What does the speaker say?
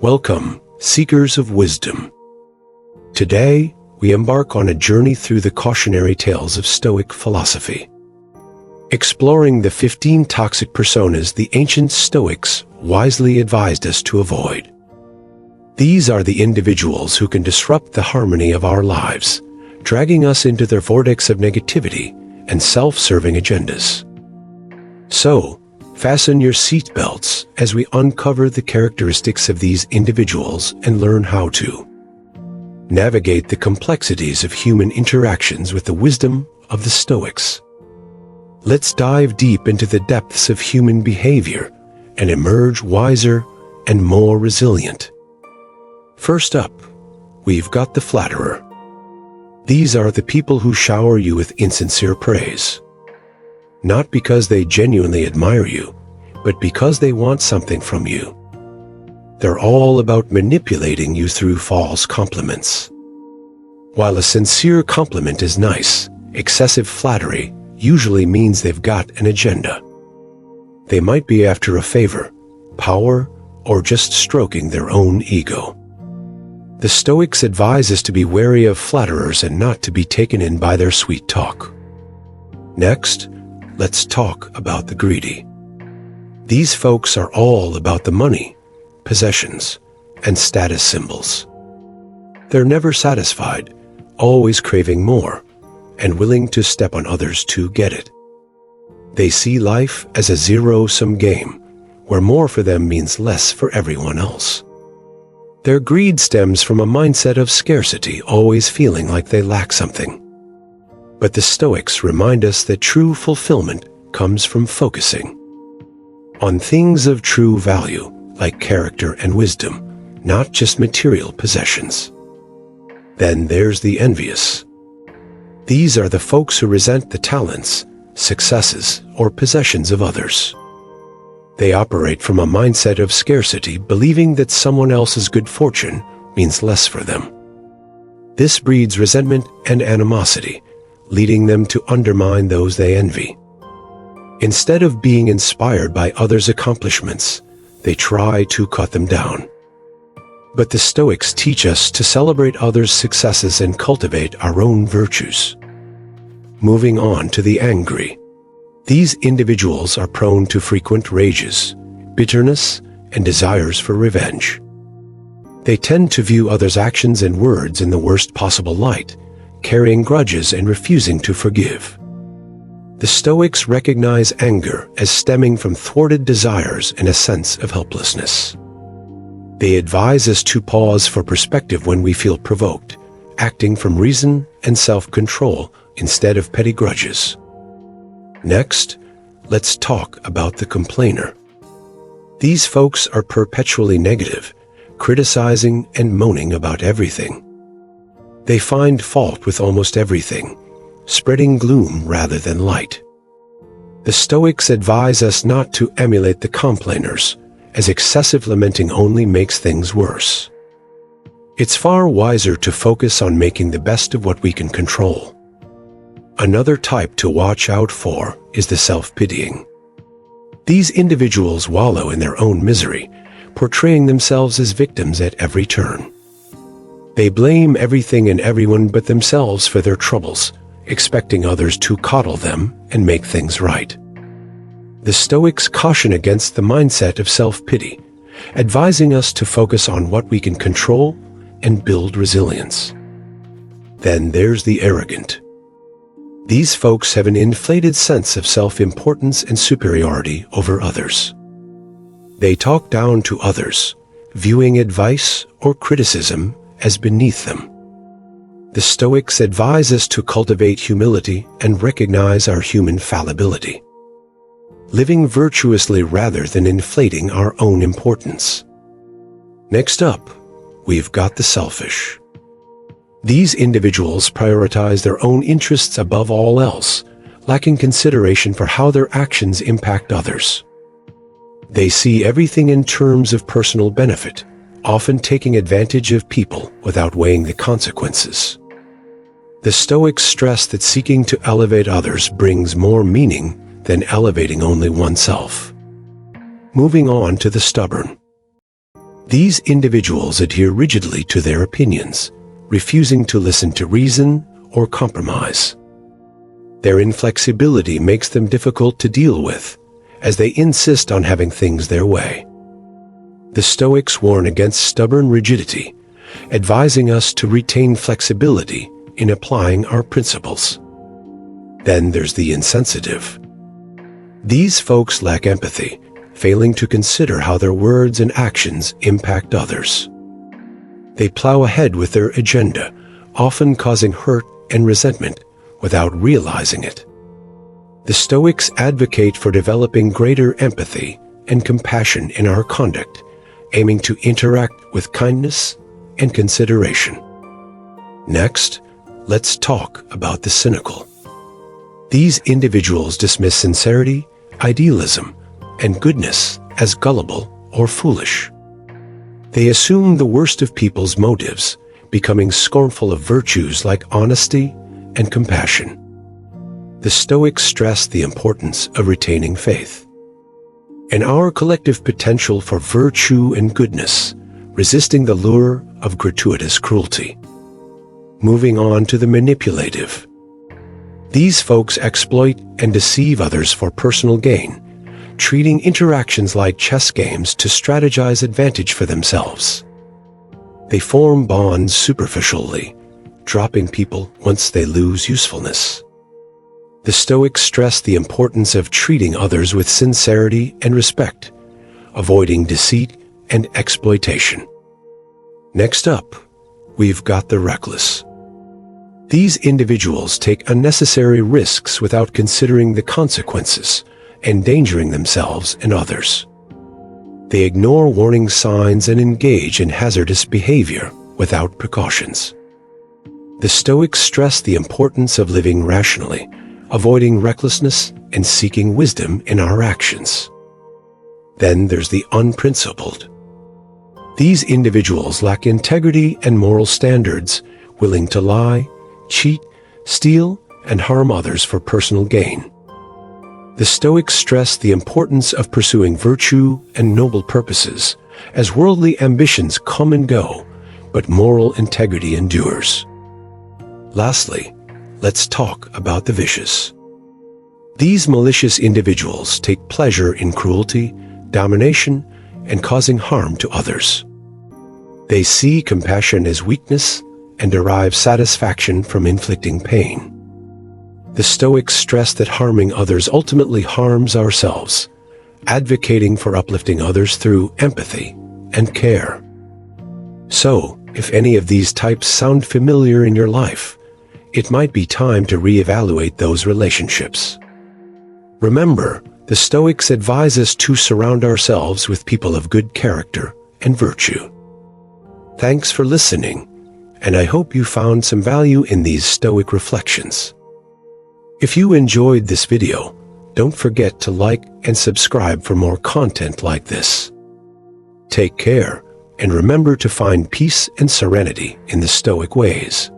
Welcome, seekers of wisdom. Today, we embark on a journey through the cautionary tales of Stoic philosophy. Exploring the 15 toxic personas the ancient Stoics wisely advised us to avoid. These are the individuals who can disrupt the harmony of our lives, dragging us into their vortex of negativity and self-serving agendas. So, fasten your seatbelts as we uncover the characteristics of these individuals and learn how to navigate the complexities of human interactions with the wisdom of the Stoics. Let's dive deep into the depths of human behavior and emerge wiser and more resilient. First up, we've got the flatterer. These are the people who shower you with insincere praise. Not because they genuinely admire you, but because they want something from you. They're all about manipulating you through false compliments. While a sincere compliment is nice, excessive flattery usually means they've got an agenda. They might be after a favor, power, or just stroking their own ego. The Stoics advise us to be wary of flatterers and not to be taken in by their sweet talk. Next, let's talk about the greedy. These folks are all about the money, possessions, and status symbols. They're never satisfied, always craving more, and willing to step on others to get it. They see life as a zero-sum game, where more for them means less for everyone else. Their greed stems from a mindset of scarcity, always feeling like they lack something. But the Stoics remind us that true fulfillment comes from focusing on things of true value, like character and wisdom, not just material possessions. Then there's the envious. These are the folks who resent the talents, successes, or possessions of others. They operate from a mindset of scarcity, believing that someone else's good fortune means less for them. This breeds resentment and animosity, leading them to undermine those they envy. Instead of being inspired by others' accomplishments, they try to cut them down. But the Stoics teach us to celebrate others' successes and cultivate our own virtues. Moving on to the angry. These individuals are prone to frequent rages, bitterness, and desires for revenge. They tend to view others' actions and words in the worst possible light, carrying grudges and refusing to forgive. The Stoics recognize anger as stemming from thwarted desires and a sense of helplessness. They advise us to pause for perspective when we feel provoked, acting from reason and self-control instead of petty grudges. Next, let's talk about the complainer. These folks are perpetually negative, criticizing and moaning about everything. They find fault with almost everything, spreading gloom rather than light. The Stoics advise us not to emulate the complainers, as excessive lamenting only makes things worse. It's far wiser to focus on making the best of what we can control. Another type to watch out for is the self-pitying. These individuals wallow in their own misery, portraying themselves as victims at every turn. They blame everything and everyone but themselves for their troubles, expecting others to coddle them and make things right. The Stoics caution against the mindset of self-pity, advising us to focus on what we can control and build resilience. Then there's the arrogant. These folks have an inflated sense of self-importance and superiority over others. They talk down to others, viewing advice or criticism as beneath them. The Stoics advise us to cultivate humility and recognize our human fallibility, living virtuously rather than inflating our own importance. Next up, we've got the selfish. These individuals prioritize their own interests above all else, lacking consideration for how their actions impact others. They see everything in terms of personal benefit, often taking advantage of people without weighing the consequences. The Stoics stress that seeking to elevate others brings more meaning than elevating only oneself. Moving on to the stubborn. These individuals adhere rigidly to their opinions, refusing to listen to reason or compromise. Their inflexibility makes them difficult to deal with, as they insist on having things their way. The Stoics warn against stubborn rigidity, advising us to retain flexibility in applying our principles. Then there's the insensitive. These folks lack empathy, failing to consider how their words and actions impact others. They plow ahead with their agenda, often causing hurt and resentment without realizing it. The Stoics advocate for developing greater empathy and compassion in our conduct, aiming to interact with kindness and consideration. Next, let's talk about the cynical. These individuals dismiss sincerity, idealism, and goodness as gullible or foolish. They assume the worst of people's motives, becoming scornful of virtues like honesty and compassion. The Stoics stress the importance of retaining faith and our collective potential for virtue and goodness, resisting the lure of gratuitous cruelty. Moving on to the manipulative. These folks exploit and deceive others for personal gain, treating interactions like chess games to strategize advantage for themselves. They form bonds superficially, dropping people once they lose usefulness. The Stoics stress the importance of treating others with sincerity and respect, avoiding deceit and exploitation. Next up, we've got the reckless. These individuals take unnecessary risks without considering the consequences, endangering themselves and others. They ignore warning signs and engage in hazardous behavior without precautions. The Stoics stress the importance of living rationally, avoiding recklessness and seeking wisdom in our actions. Then there's the unprincipled. These individuals lack integrity and moral standards, willing to lie, cheat, steal, and harm others for personal gain. The Stoics stress the importance of pursuing virtue and noble purposes, as worldly ambitions come and go, but moral integrity endures. Lastly, let's talk about the vicious. These malicious individuals take pleasure in cruelty, domination, and causing harm to others. They see compassion as weakness and derive satisfaction from inflicting pain. The Stoics stress that harming others ultimately harms ourselves, advocating for uplifting others through empathy and care. So, if any of these types sound familiar in your life, it might be time to reevaluate those relationships. Remember, the Stoics advise us to surround ourselves with people of good character and virtue. Thanks for listening, and I hope you found some value in these Stoic reflections. If you enjoyed this video, don't forget to like and subscribe for more content like this. Take care, and remember to find peace and serenity in the Stoic ways.